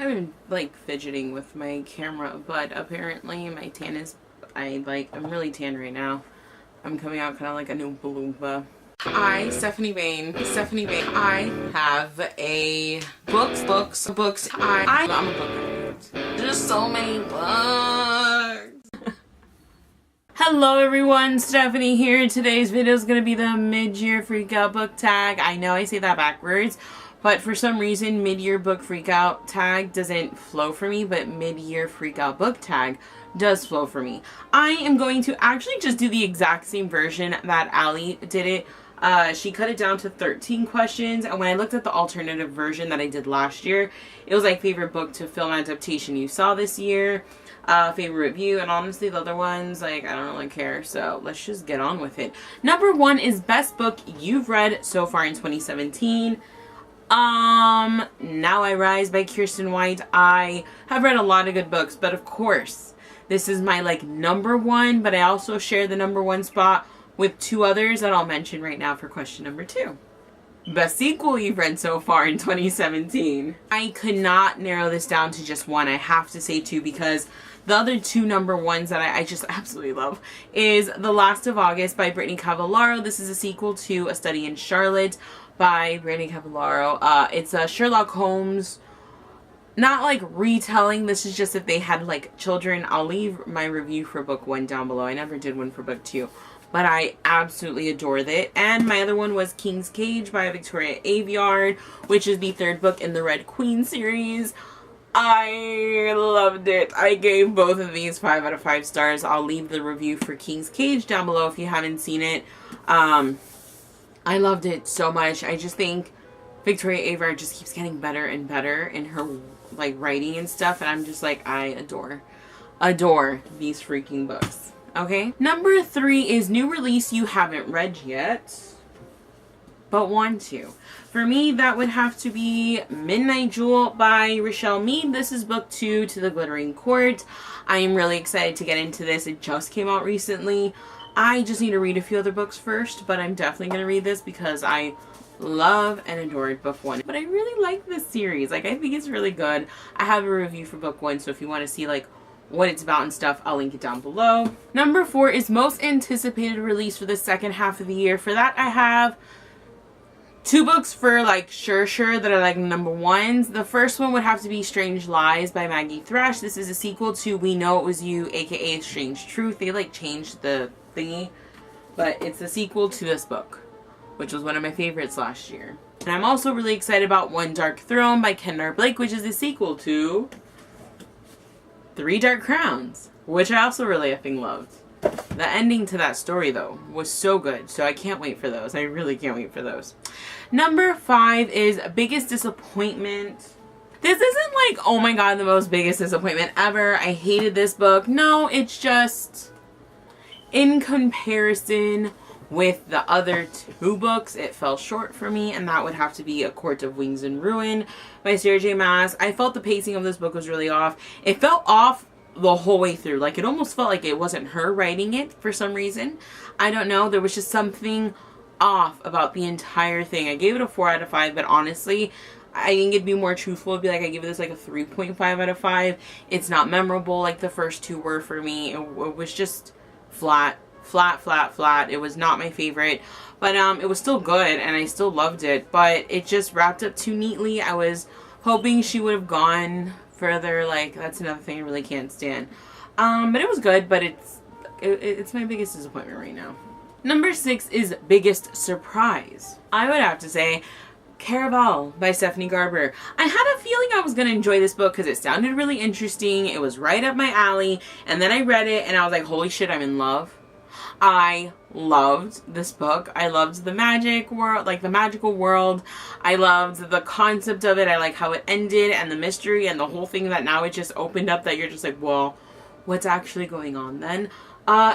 I've been like fidgeting with my camera, but apparently my tan is, I'm really tan right now. I'm coming out kind of like a new Oompa Loompa. Stephanie Bain, I have a books. I'm a book nerd. There's so many books. Hello everyone, Stephanie here. Today's video is going to be the mid-year freakout book tag. I know I say that backwards, but for some reason mid-year book freakout tag doesn't flow for me, but mid-year freakout book tag does flow for me. I am going to actually just do the exact same version that Allie did it. She cut it down to 13 questions, and when I looked at the alternative version that I did last year, it was like favorite book to film adaptation you saw this year, favorite review, and honestly the other ones, like, I don't really care, so let's just get on with it. Number 1 is best book you've read so far in 2017. Now I Rise by Kiersten White. I have read a lot of good books, but of course this is my like number 1, but I also share the number 1 spot with 2 others that I'll mention right now for question number 2. Best sequel you've read so far in 2017. I could not narrow this down to just 1. I have to say 2 because the other 2 number 1s that I just absolutely love is The Last of August by Brittany Cavallaro. This is a sequel to A Study in Charlotte by Brittany Cavallaro. It's a Sherlock Holmes, not like retelling. This is just if they had like children. I'll leave my review for book 1 down below. I never did one for book 2. But I absolutely adored it. And my other one was King's Cage by Victoria Aveyard, which is the 3rd book in the Red Queen series. I loved it. I gave both of these 5 out of 5 stars. I'll leave the review for King's Cage down below if you haven't seen it. I loved it so much. I just think Victoria Aveyard just keeps getting better and better in her like writing and stuff. And I'm just like, I adore these freaking books. Okay, number 3 is new release you haven't read yet, but want to. For me, that would have to be Midnight Jewel by Rochelle Mead. This is book 2 to the Glittering Court. I am really excited to get into this. It just came out recently. I just need to read a few other books first, but I'm definitely going to read this because I love and adored book 1. But I really like this series. Like, I think it's really good. I have a review for book 1, so if you want to see like what it's about and stuff, I'll link it down below. Number 4 is most anticipated release for the second half of the year. For that, I have 2 books for like sure that are like number 1s. The first one would have to be Strange Lies by Maggie Thrash. This is a sequel to We Know It Was You, aka Strange Truth. They like changed the thingy, but it's a sequel to this book, which was one of my favorites last year. And I'm also really excited about One Dark Throne by Kendar Blake, which is a sequel to 3 Dark Crowns, which I also really effing loved. The ending to that story, though, was so good, so I can't wait for those. I really can't wait for those. Number 5 is Biggest Disappointment. This isn't like, oh my god, the most biggest disappointment ever. I hated this book. No, it's just in comparison with the other 2 books, it fell short for me, and that would have to be A Court of Wings and Ruin by Sarah J. Maas. I felt the pacing of this book was really off. It felt off the whole way through. Like, it almost felt like it wasn't her writing it for some reason. I don't know. There was just something off about the entire thing. I gave it a 4 out of 5, but honestly, I think it'd be more truthful to be like, I give this like a 3.5 out of 5. It's not memorable like the first 2 were for me. It was just flat. It was not my favorite, but it was still good and I still loved it, but it just wrapped up too neatly. I was hoping she would have gone further. Like, that's another thing I really can't stand. But it was good, but it's my biggest disappointment right now. Number 6 is Biggest Surprise. I would have to say Caraval by Stephanie Garber. I had a feeling I was going to enjoy this book because it sounded really interesting. It was right up my alley, and then I read it and I was like, holy shit, I'm in love. I loved this book. I loved the magic world, like the magical world. I loved the concept of it. I like how it ended and the mystery and the whole thing that now it just opened up that you're just like, well, what's actually going on then?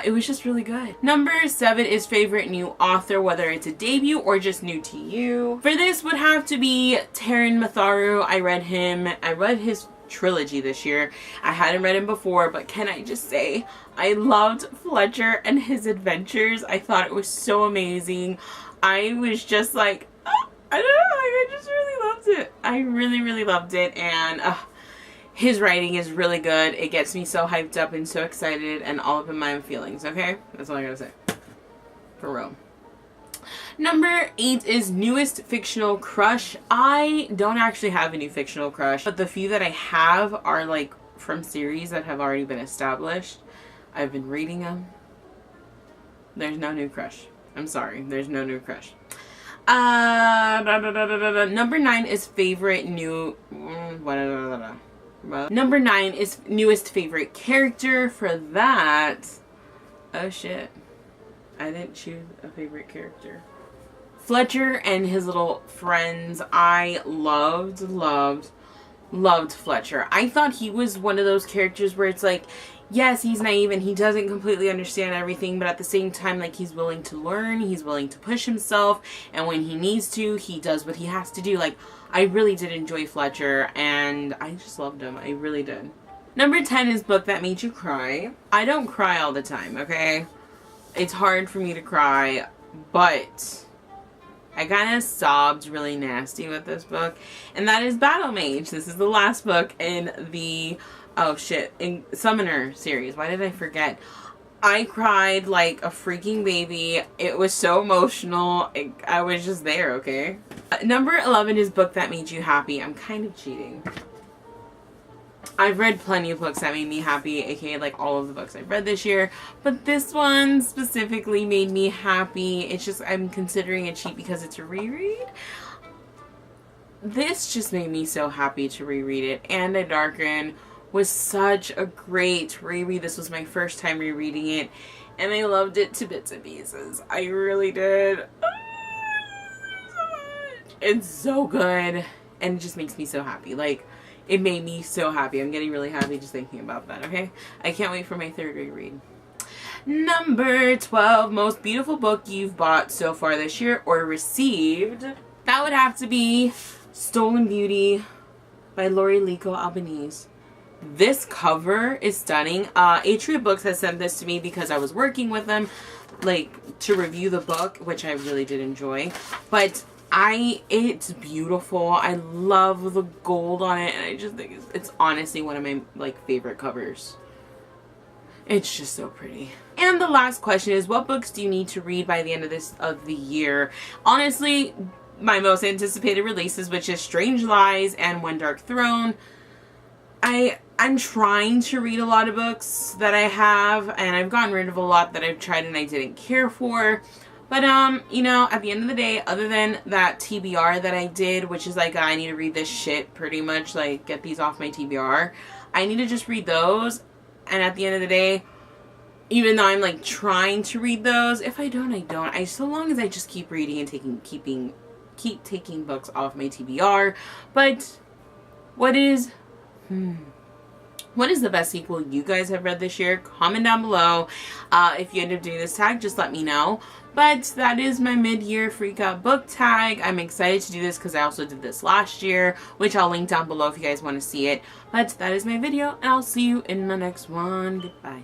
It was just really good. Number 7 is favorite new author, whether it's a debut or just new to you. For this would have to be Taran Matharu. I read his trilogy this year. I hadn't read him before, but can I just say I loved Fletcher and his adventures. I thought it was so amazing. I was just like, oh, I don't know, like, I just really loved it. I really loved it, and His writing is really good. It gets me so hyped up and so excited and all up in my feelings, okay? That's all I gotta say. For real. Number 8 is newest fictional crush. I don't actually have a new fictional crush, but the few that I have are like from series that have already been established. I've been reading them. There's no new crush. I'm sorry. There's no new crush. Number 9 is favorite new... Number 9 is newest favorite character. For that... Oh shit. I didn't choose a favorite character. Fletcher and his little friends. I loved Fletcher. I thought he was one of those characters where it's like, yes, he's naive and he doesn't completely understand everything, but at the same time, like, he's willing to learn, he's willing to push himself, and when he needs to, he does what he has to do. Like, I really did enjoy Fletcher, and I just loved him. I really did. Number 10 is book that made you cry. I don't cry all the time, okay? It's hard for me to cry, but I kind of sobbed really nasty with this book, and that is Battle Mage. This is the last book in the, oh shit, in Summoner series. Why did I forget? I cried like a freaking baby. It was so emotional. I was just there, okay? Number 11 is book that made you happy. I'm kind of cheating. I've read plenty of books that made me happy, aka like all of the books I've read this year, but this one specifically made me happy. It's just, I'm considering it cheap because it's a reread. This just made me so happy to reread it. Anna Darkin was such a great reread. This was my first time rereading it, and I loved it to bits and pieces. I really did. It's so good, and it just makes me so happy. Like, it made me so happy. I'm getting really happy just thinking about that, okay? I can't wait for my third reread. Number 12, most beautiful book you've bought so far this year or received. That would have to be Stolen Beauty by Lori Lico Albanese. This cover is stunning. Atria Books has sent this to me because I was working with them, like, to review the book, which I really did enjoy. But it's beautiful. I love the gold on it, and I just think it's honestly one of my, like, favorite covers. It's just so pretty. And the last question is, what books do you need to read by the end of the year? Honestly, my most anticipated releases, which is Strange Lies and One Dark Throne. I'm trying to read a lot of books that I have, and I've gotten rid of a lot that I've tried and I didn't care for. But, you know, at the end of the day, other than that TBR that I did, which is like, I need to read this shit, pretty much, like, get these off my TBR, I need to just read those. And at the end of the day, even though I'm, like, trying to read those, if I don't, I don't. So long as I just keep reading and keep taking books off my TBR. But what is the best sequel you guys have read this year? Comment down below. If you end up doing this tag, just let me know. But that is my mid-year freak out book tag. I'm excited to do this because I also did this last year, which I'll link down below if you guys want to see it. But that is my video, and I'll see you in the next one. Goodbye.